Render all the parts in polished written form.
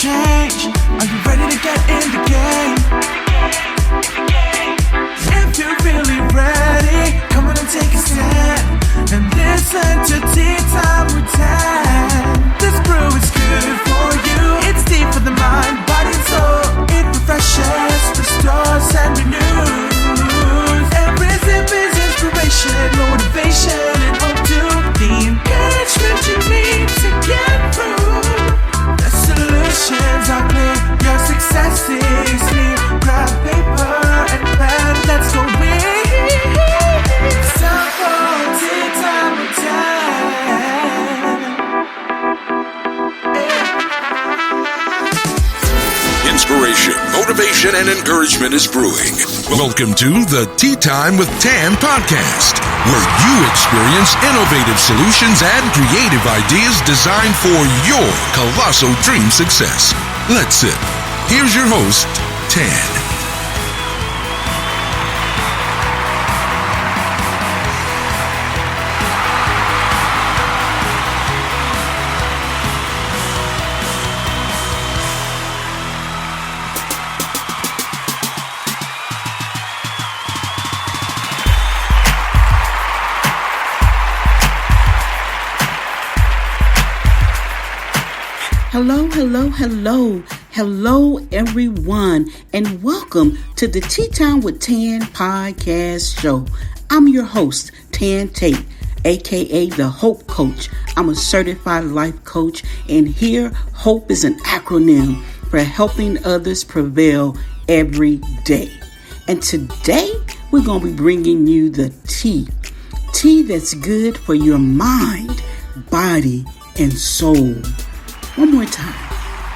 change? Are you ready to get in the game? If you're really ready, come on and take a stand and listen to Tea Time with Tan. This brew is good for you. It's deep for the mind, body, and soul. It refreshes, restores, and renews. Every sip is inspiration, motivation, and hope to the encouragement you need to get through. The solutions are clear, your success is near. Grab paper and pen, let's go with. It's time for Tea Time with Tan. Inspiration, motivation, and encouragement is brewing. Welcome to the Tea Time with Tan podcast, where you experience innovative solutions and creative ideas designed for your colossal dream success. Let's sip. Here's your host, Tan. Hello, everyone, and welcome to the Tea Time with Tan podcast show. I'm your host, Tan Tate, aka the Hope Coach. I'm a certified life coach, and here, HOPE is an acronym for helping others prevail every day. And today, we're going to be bringing you the tea that's good for your mind, body, and soul. One more time.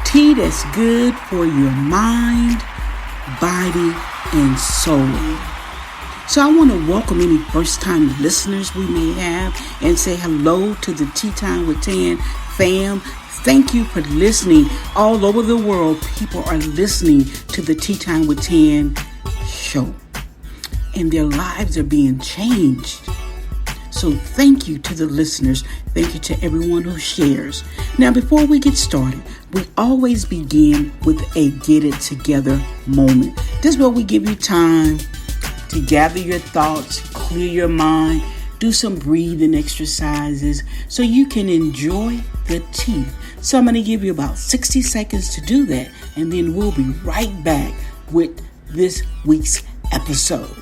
Tea that's good for your mind, body, and soul. So I want to welcome any first-time listeners we may have and say hello to the Tea Time with Tan fam. Thank you for listening. All over the world, people are listening to the Tea Time with Tan show. And their lives are being changed. So thank you to the listeners. Thank you to everyone who shares. Now, before we get started, we always begin with a get it together moment. This is where we give you time to gather your thoughts, clear your mind, do some breathing exercises so you can enjoy the tea. So I'm going to give you about 60 seconds to do that, and then we'll be right back with this week's episode.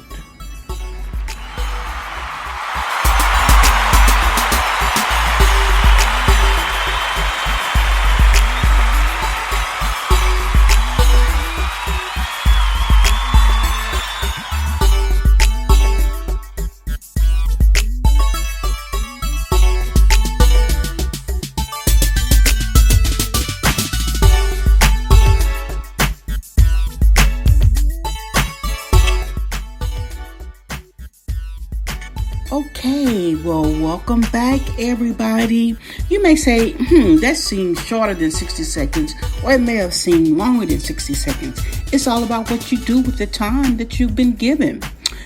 Okay, well, welcome back, everybody. You may say, that seems shorter than 60 seconds, or it may have seemed longer than 60 seconds. It's all about what you do with the time that you've been given.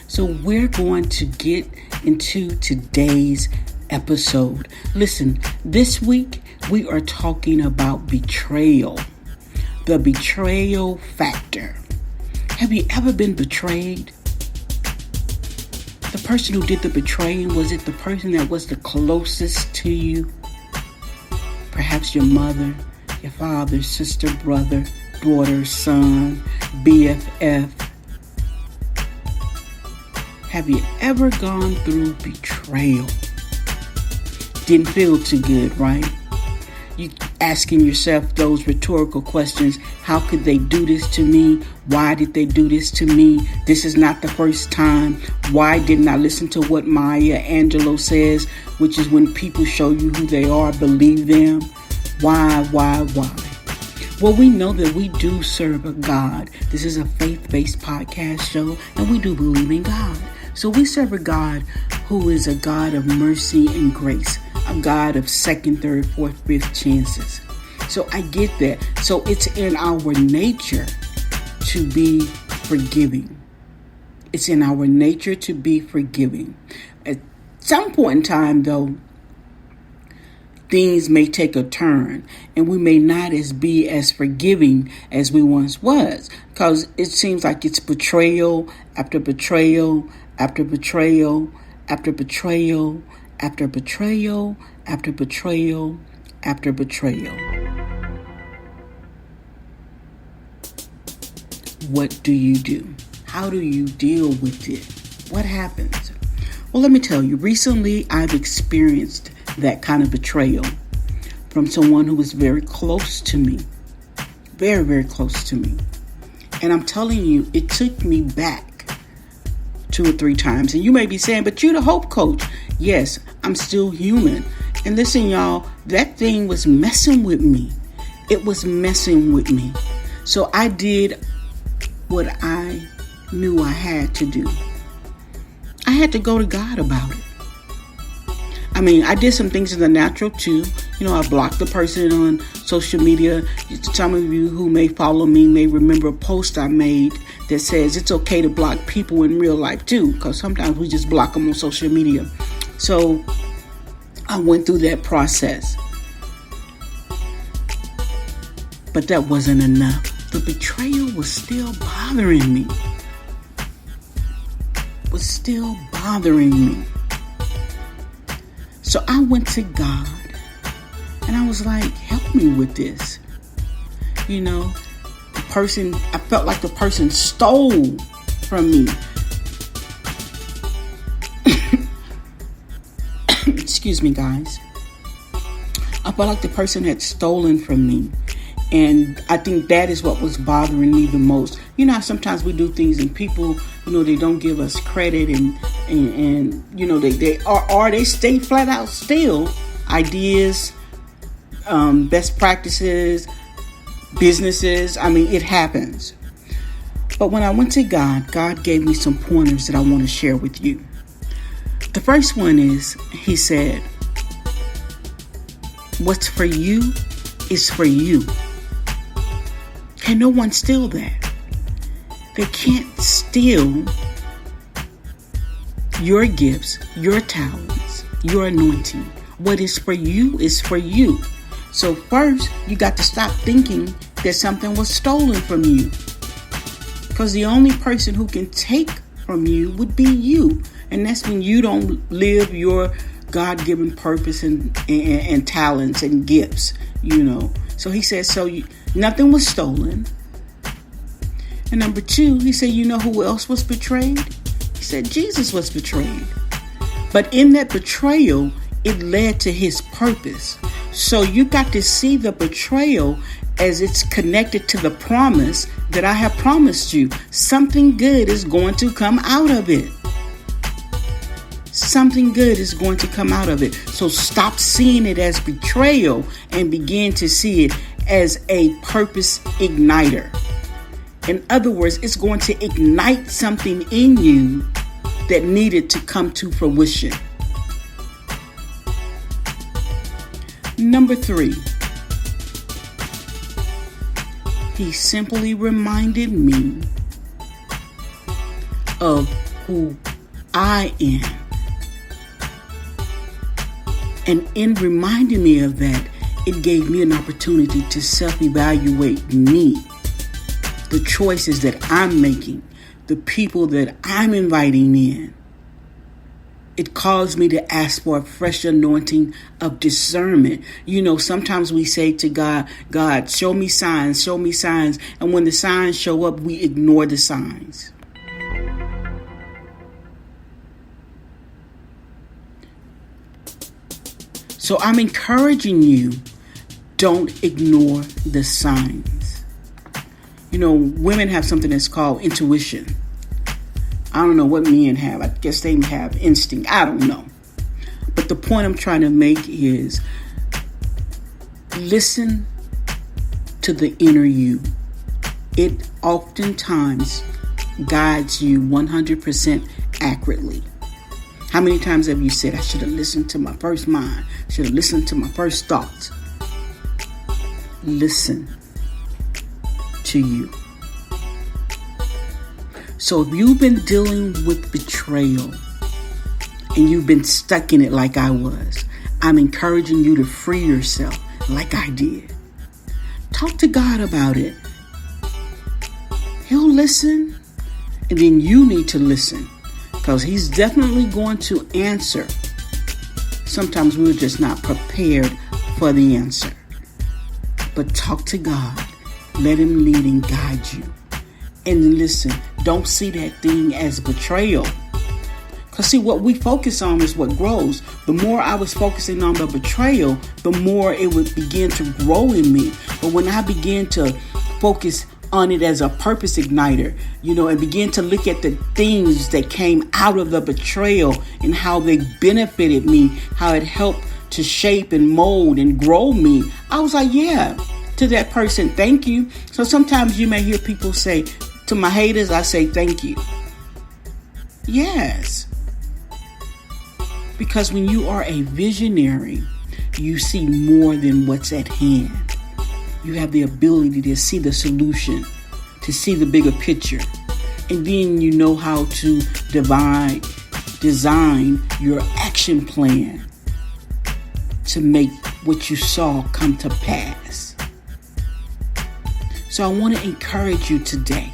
So we're going to get into today's episode. Listen, this week we are talking about betrayal, the betrayal factor. Have you ever been betrayed? The person who did the betraying, was it the person that was the closest to you? Perhaps your mother, your father, sister, brother, daughter, son, BFF. Have you ever gone through betrayal? Didn't feel too good, right? You asking yourself those rhetorical questions. How could they do this to me? Why did they do this to me? This is not the first time. Why didn't I listen to what Maya Angelou says, which is when people show you who they are, believe them? Why? Well, we know that we do serve a God. This is a faith-based podcast show, and we do believe in God. So we serve a God who is a God of mercy and grace, a God of second, third, fourth, fifth chances. So I get that. So it's in our nature to be forgiving. It's in our nature to be forgiving. At some point in time, though, things may take a turn and we may not be as forgiving as we once was, because it seems like it's betrayal after betrayal after betrayal after betrayal after betrayal after betrayal after betrayal. What do you do? How do you deal with it? What happens? Well, let me tell you, recently I've experienced that kind of betrayal from someone who was very close to me. Very, very close to me. And I'm telling you, it took me back 2 or 3 times. And you may be saying, but you're the hope coach. Yes, I'm still human. And listen, y'all, that thing was messing with me. It was messing with me. So I did what I knew I had to do. I had to go to God about it. I mean, I did some things in the natural too. You know, I blocked the person on social media. Some of you who may follow me may remember a post I made that says it's okay to block people in real life too, because sometimes we just block them on social media. So I went through that process. But that wasn't enough. The betrayal was still bothering me. Was still bothering me. So I went to God and I was like, help me with this. You know, I felt like the person stole from me. Excuse me, guys. I felt like the person had stolen from me. And I think that is what was bothering me the most. You know how sometimes we do things and people, you know, they don't give us credit and you know, they stay flat out steal ideas, best practices, businesses. I mean, it happens. But when I went to God, God gave me some pointers that I want to share with you. The first one is, He said, what's for you is for you. Can no one steal that? They can't steal your gifts, your talents, your anointing. What is for you is for you. So first, you got to stop thinking that something was stolen from you. Because the only person who can take from you would be you. And that's when you don't live your God-given purpose and talents and gifts, you know. So He said, nothing was stolen. And number 2, He said, you know who else was betrayed? He said, Jesus was betrayed. But in that betrayal, it led to His purpose. So you got to see the betrayal as it's connected to the promise that I have promised you. Something good is going to come out of it. Something good is going to come out of it. So stop seeing it as betrayal and begin to see it as a purpose igniter. In other words, it's going to ignite something in you that needed to come to fruition. Number 3, He simply reminded me of who I am. And in reminding me of that, it gave me an opportunity to self-evaluate me, the choices that I'm making, the people that I'm inviting in. It caused me to ask for a fresh anointing of discernment. You know, sometimes we say to God, God, show me signs, show me signs. And when the signs show up, we ignore the signs. So I'm encouraging you, don't ignore the signs. You know, women have something that's called intuition. I don't know what men have. I guess they have instinct. I don't know. But the point I'm trying to make is listen to the inner you. It oftentimes guides you 100% accurately. How many times have you said, I should have listened to my first mind, should have listened to my first thoughts? Listen to you. So if you've been dealing with betrayal and you've been stuck in it like I was, I'm encouraging you to free yourself like I did. Talk to God about it. He'll listen, and then you need to listen, because He's definitely going to answer. Sometimes we're just not prepared for the answer. But talk to God. Let Him lead and guide you. And listen, don't see that thing as betrayal. Because see, what we focus on is what grows. The more I was focusing on the betrayal, the more it would begin to grow in me. But when I began to focus on it as a purpose igniter, and begin to look at the things that came out of the betrayal and how they benefited me, how it helped to shape and mold and grow me, I was like, yeah, to that person, thank you. So sometimes you may hear people say, to my haters, I say thank you. Yes. Because when you are a visionary, you see more than what's at hand. You have the ability to see the solution, to see the bigger picture. And then you know how to design your action plan to make what you saw come to pass. So I want to encourage you today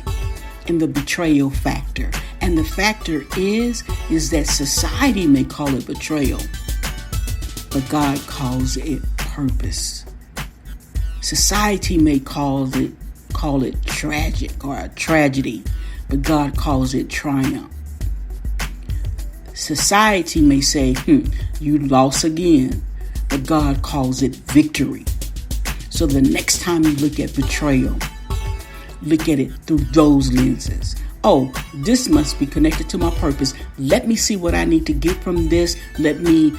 in the betrayal factor. And the factor is that society may call it betrayal, but God calls it purpose. Society may call it tragic or a tragedy, but God calls it triumph. Society may say, you lost again, but God calls it victory. So the next time you look at betrayal, look at it through those lenses. Oh, this must be connected to my purpose. Let me see what I need to get from this. Let me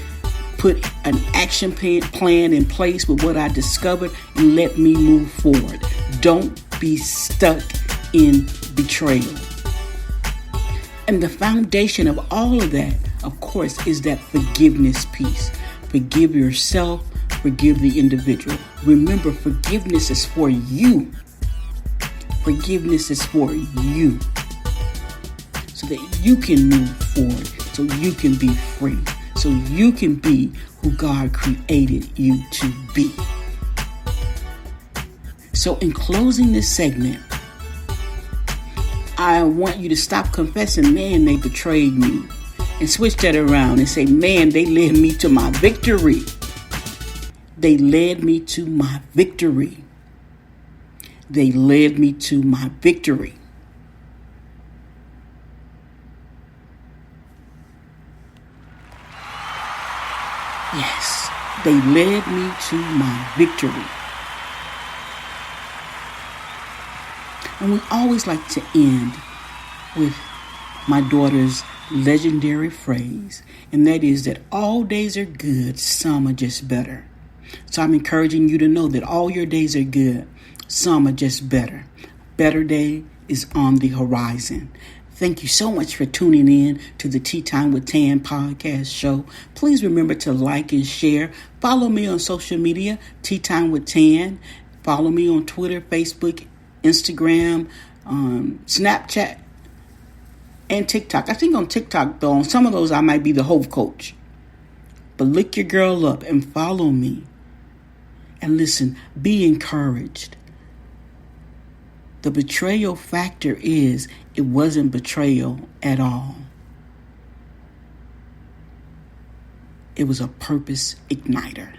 put an action plan in place with what I discovered and let me move forward. Don't be stuck in betrayal. And the foundation of all of that, of course, is that forgiveness piece. Forgive yourself, forgive the individual. Remember, forgiveness is for you. Forgiveness is for you. So that you can move forward, so you can be free, so you can be who God created you to be. So in closing this segment, I want you to stop confessing, man, they betrayed me, and switch that around and say, man, they led me to my victory. They led me to my victory. They led me to my victory. Yes, they led me to my victory. And we always like to end with my daughter's legendary phrase, and that is that all days are good, some are just better. So I'm encouraging you to know that all your days are good, some are just better. Better day is on the horizon. Thank you so much for tuning in to the Tea Time with Tan podcast show. Please remember to like and share. Follow me on social media, Tea Time with Tan. Follow me on Twitter, Facebook, Instagram, Snapchat, and TikTok. I think on TikTok, though, on some of those, I might be the Hope Coach. But look your girl up and follow me. And listen, be encouraged. The betrayal factor is it wasn't betrayal at all. It was a purpose igniter.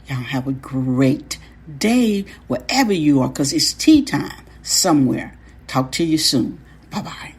Y'all have a great day wherever you are, because it's tea time somewhere. Talk to you soon. Bye-bye.